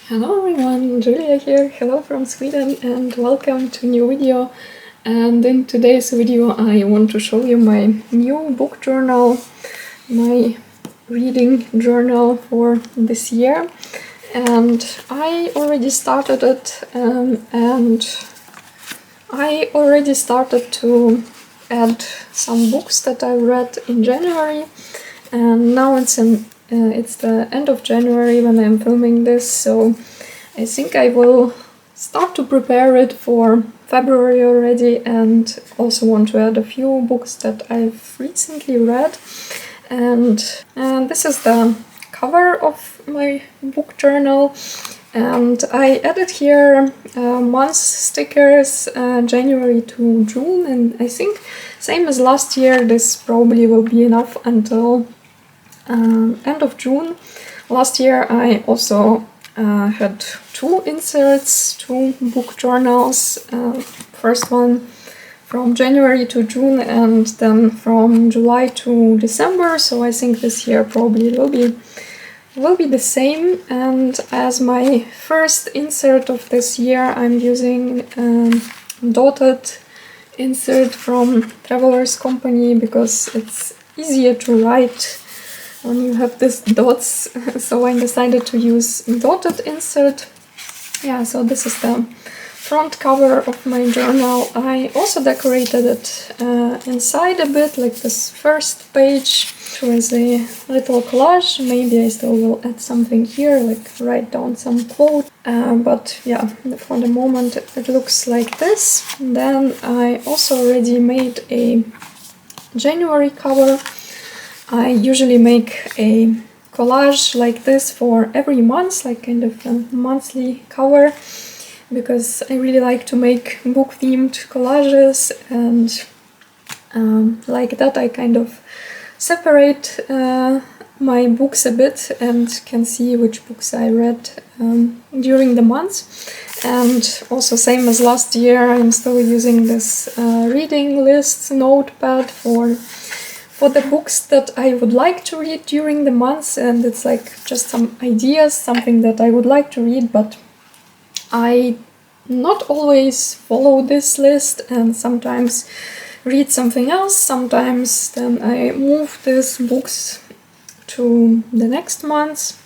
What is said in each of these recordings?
Hello everyone, Julia here, hello from Sweden and welcome to a new video. And in today's video I want to show you my new book journal, my reading journal for this year. And I already started it and I already started to add some books that I read in January, and now it's the end of January when I'm filming this, so I think I will start to prepare it for February already, and also want to add a few books that I've recently read. And this is the cover of my book journal, and I added here month stickers, January to June, and I think same as last year, this probably will be enough until end of June. Last year I also had two inserts, two book journals, first one from January to June and then from July to December, so I think this year probably will be the same. And as my first insert of this year I'm using dotted insert from Traveler's Company because it's easier to write when you have these dots, so I decided to use dotted insert. Yeah, so this is the front cover of my journal. I also decorated it inside a bit, like this first page with a little collage. Maybe I still will add something here, like write down some quote. But yeah, for the moment it looks like this. Then I also already made a January cover. I usually make a collage like this for every month, like kind of a monthly cover, because I really like to make book-themed collages, and like that I kind of separate my books a bit and can see which books I read during the month. And also same as last year, I'm still using this reading list notepad for the books that I would like to read during the months, and it's like just some ideas, something that I would like to read, but I not always follow this list and sometimes read something else. Sometimes then I move these books to the next month.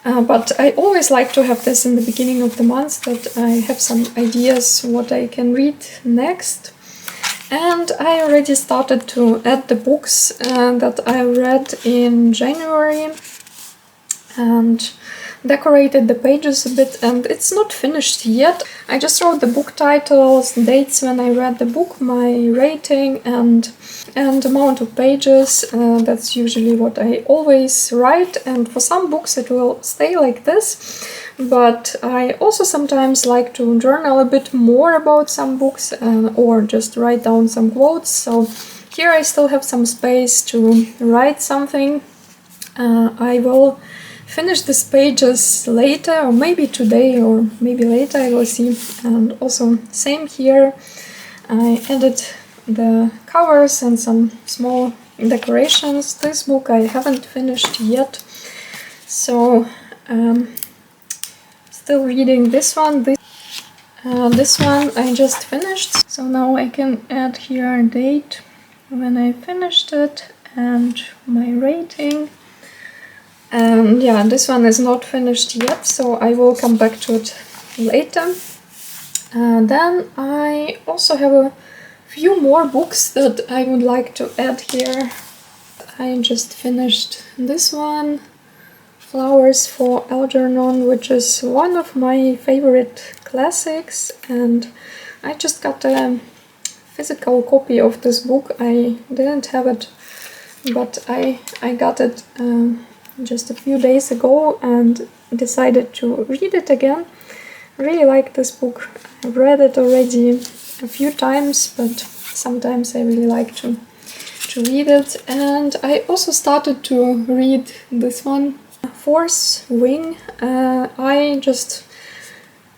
But I always like to have this in the beginning of the month, that I have some ideas what I can read next. And I already started to add the books that I read in January and decorated the pages a bit, and it's not finished yet. I just wrote the book titles, dates when I read the book, my rating and amount of pages. That's usually what I always write, and for some books it will stay like this. But I also sometimes like to journal a bit more about some books or just write down some quotes. So here I still have some space to write something. I will finish these pages later, or maybe today, or maybe later, I will see. And also same here, I added the covers and some small decorations. This book I haven't finished yet, so still reading this one. This one I just finished, so now I can add here a date when I finished it and my rating. And yeah, this one is not finished yet, so I will come back to it later. Then I also have a few more books that I would like to add here. I just finished this one, Flowers for Algernon, which is one of my favorite classics, and I just got a physical copy of this book. I didn't have it, but I got it just a few days ago and decided to read it again. I really like this book. I've read it already a few times, but sometimes I really like to read it. And I also started to read this one, Fourth Wing. I'm just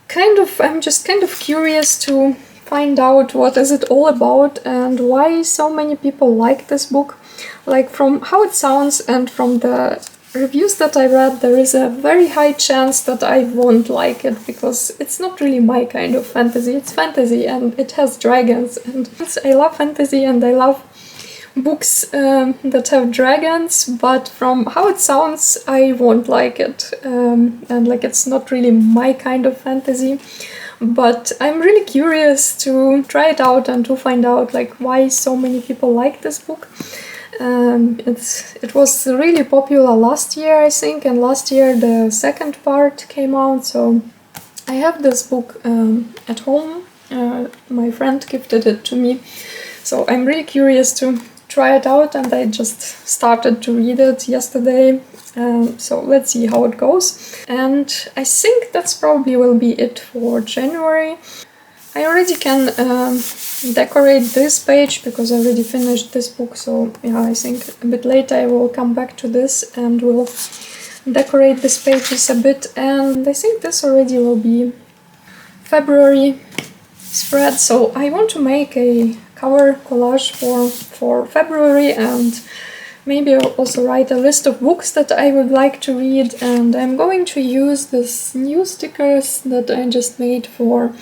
kind of curious to find out what is it all about and why so many people like this book. Like from how it sounds and from the reviews that I read, there is a very high chance that I won't like it, because it's not really my kind of fantasy. It's fantasy and it has dragons, and I love fantasy and I love books that have dragons, but from how it sounds I won't like it, and like it's not really my kind of fantasy. But I'm really curious to try it out and to find out like why so many people like this book. It was really popular last year, I think, and last year the second part came out, so I have this book at home. My friend gifted it to me, so I'm really curious to try it out, and I just started to read it yesterday. So let's see how it goes. And I think that's probably will be it for January. I already can decorate this page because I already finished this book, so yeah, I think a bit later I will come back to this and will decorate these pages a bit. And I think this already will be February spread, so I want to make a cover collage for February, and maybe I'll also write a list of books that I would like to read. And I'm going to use these new stickers that I just made for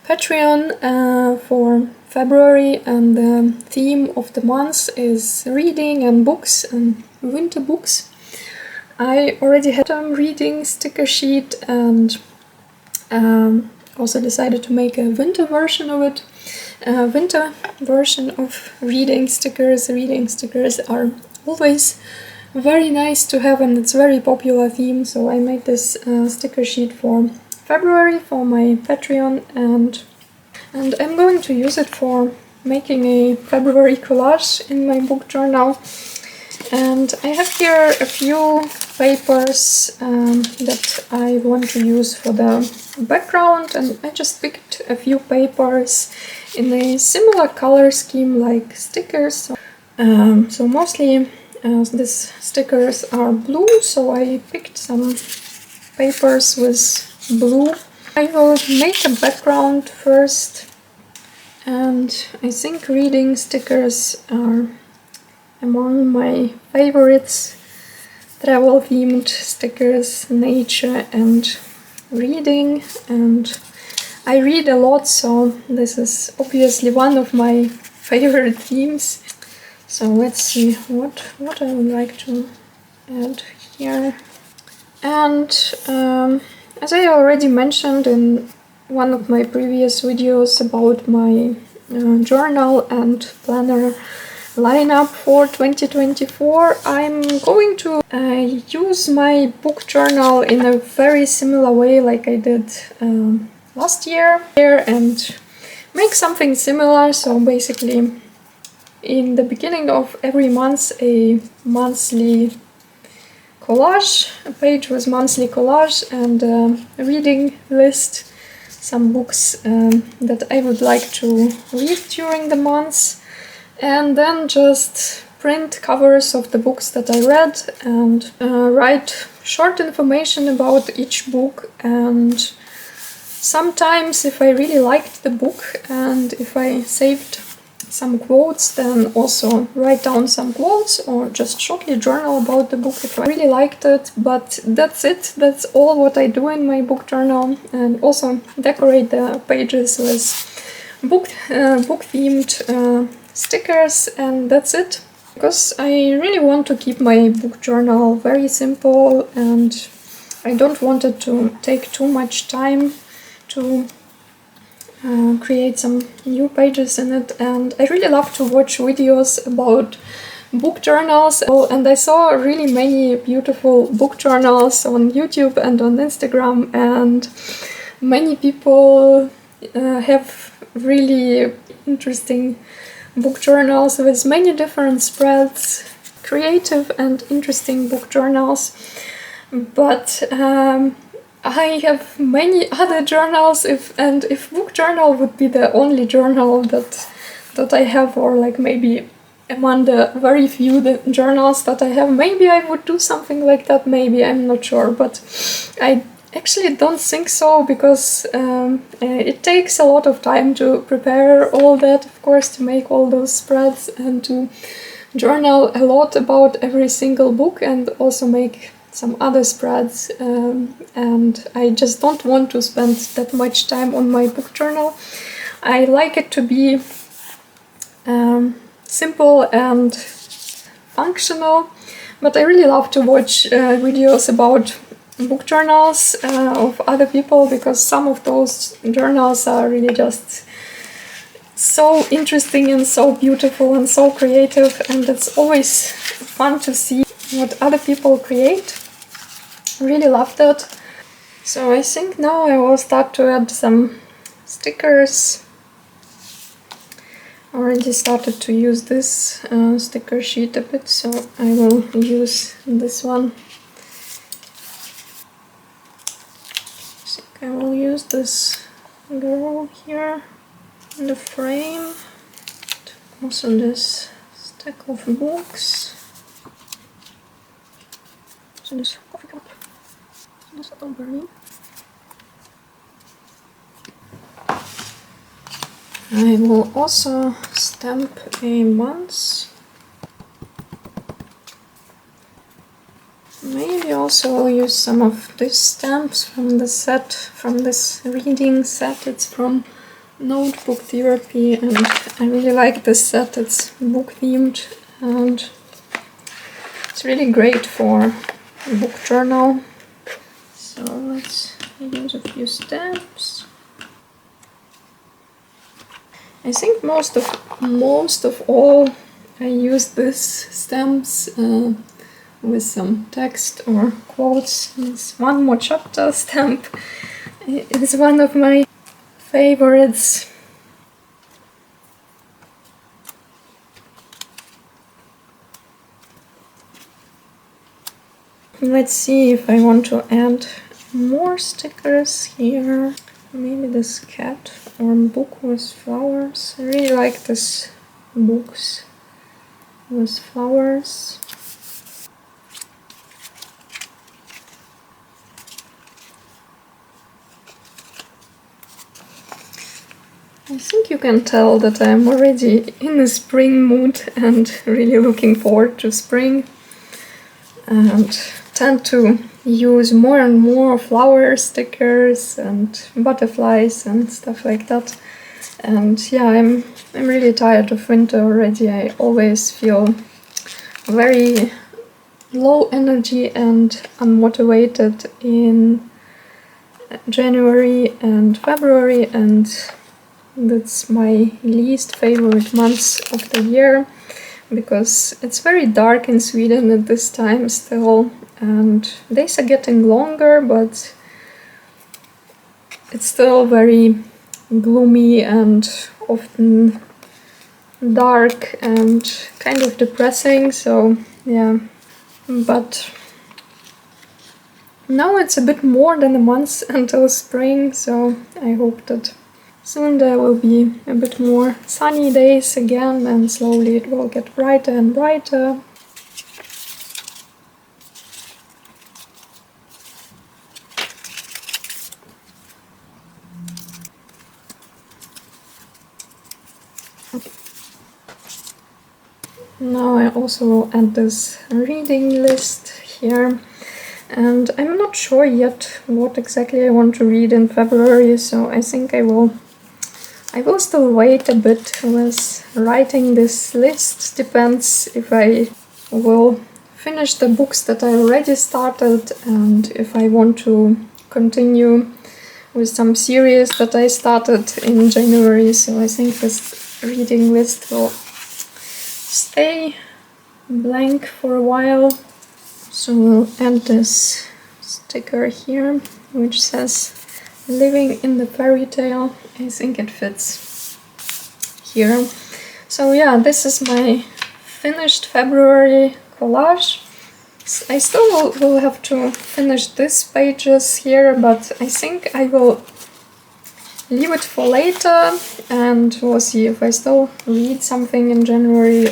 Patreon for February, and the theme of the month is reading and books and winter books. I already had a reading sticker sheet, and also decided to make a winter version of it. Winter version of reading stickers. Reading stickers are always very nice to have, and it's very popular theme, so I made this sticker sheet for February for my Patreon, and I'm going to use it for making a February collage in my book journal. And I have here a few papers that I want to use for the background, and I just picked a few papers in a similar color scheme like stickers. So mostly these stickers are blue, so I picked some papers with blue. I will make a background first, and I think reading stickers are among my favorites. Travel themed stickers, nature and reading, and I read a lot, so this is obviously one of my favorite themes. So let's see what I would like to add here. And as I already mentioned in one of my previous videos about my journal and planner lineup for 2024, I'm going to use my book journal in a very similar way like I did last year and make something similar. So basically in the beginning of every month a monthly collage, a page with monthly collage and a reading list, some books that I would like to read during the month, and then just print covers of the books that I read and write short information about each book. And sometimes if I really liked the book and if I saved some quotes, then also write down some quotes or just shortly journal about the book if I really liked it. But that's it, that's all what I do in my book journal, and also decorate the pages with book themed stickers, and that's it. Because I really want to keep my book journal very simple and I don't want it to take too much time to create some new pages in it. And I really love to watch videos about book journals, and I saw really many beautiful book journals on YouTube and on Instagram, and many people have really interesting book journals with many different spreads, creative and interesting book journals. But I have many other journals, if book journal would be the only journal that I have, or like maybe among the very few journals that I have, maybe I would do something like that, maybe, I'm not sure, but I actually don't think so, because it takes a lot of time to prepare all that, of course, to make all those spreads and to journal a lot about every single book and also make some other spreads, and I just don't want to spend that much time on my book journal. I like it to be simple and functional, but I really love to watch videos about book journals of other people, because some of those journals are really just so interesting and so beautiful and so creative, and it's always fun to see what other people create. Really love that. So I think now I will start to add some stickers. Already started to use this sticker sheet a bit, so I will use this one. I think I will use this girl here in the frame. Also this stack of books. So this coffee cup. This little burning. I will also stamp a month. Maybe also I'll use some of these stamps from the set, from this reading set. It's from Notebook Therapy, and I really like this set. It's book themed and it's really great for a book journal. So let's use a few stamps. I think most of all I use these stamps with some text or quotes. This one more chapter stamp is one of my favorites. Let's see if I want to add more stickers here. Maybe this cat or book with flowers. I really like this books with flowers. I think you can tell that I'm already in a spring mood and really looking forward to spring, and tend to use more and more flower stickers and butterflies and stuff like that. And yeah, I'm really tired of winter already. I always feel very low energy and unmotivated in January and February, and that's my least favorite months of the year, because it's very dark in Sweden at this time still, and days are getting longer, but it's still very gloomy and often dark and kind of depressing. So yeah, but now it's a bit more than a month until spring, so I hope that soon there will be a bit more sunny days again, and slowly it will get brighter and brighter. Okay. Now I also will add this reading list here, and I'm not sure yet what exactly I want to read in February, so I think I will still wait a bit with writing this list. Depends if I will finish the books that I already started, and if I want to continue with some series that I started in January. So I think this reading list will stay blank for a while. So we'll add this sticker here, which says "Living in the Fairy Tale." I think it fits here. So yeah, this is my finished February collage. I still will have to finish these pages here, but I think I will leave it for later, and we'll see if I still read something in January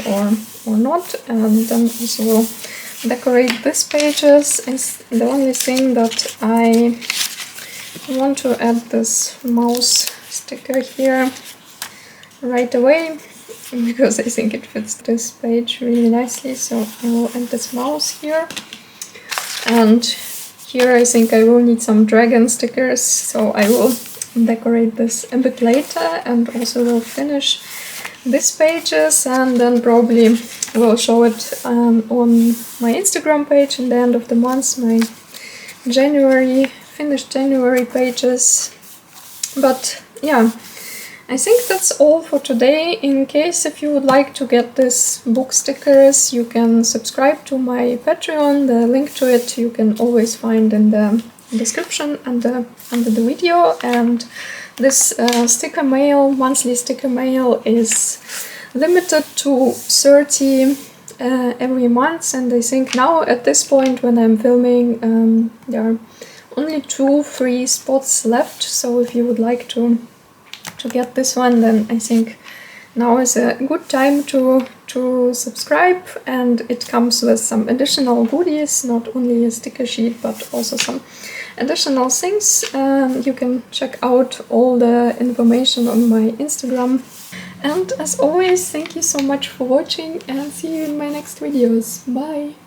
or not, and then also will decorate these pages. Is the only thing that I want to add this mouse sticker here right away, because I think it fits this page really nicely. So I will add this mouse here. And here I think I will need some dragon stickers, so I will decorate this a bit later, and also will finish these pages, and then probably will show it on my Instagram page in the end of the month, my finished January pages. But yeah, I think that's all for today. In case if you would like to get these book stickers, you can subscribe to my Patreon. The link to it you can always find in the description under the video. And this sticker mail, monthly sticker mail, is limited to 30 every month, and I think now at this point when I'm filming there are only 2 free spots left. So if you would like to get this one, then I think now is a good time to subscribe, and it comes with some additional goodies, not only a sticker sheet but also some additional things. You can check out all the information on my Instagram. And as always, thank you so much for watching, and see you in my next videos. Bye!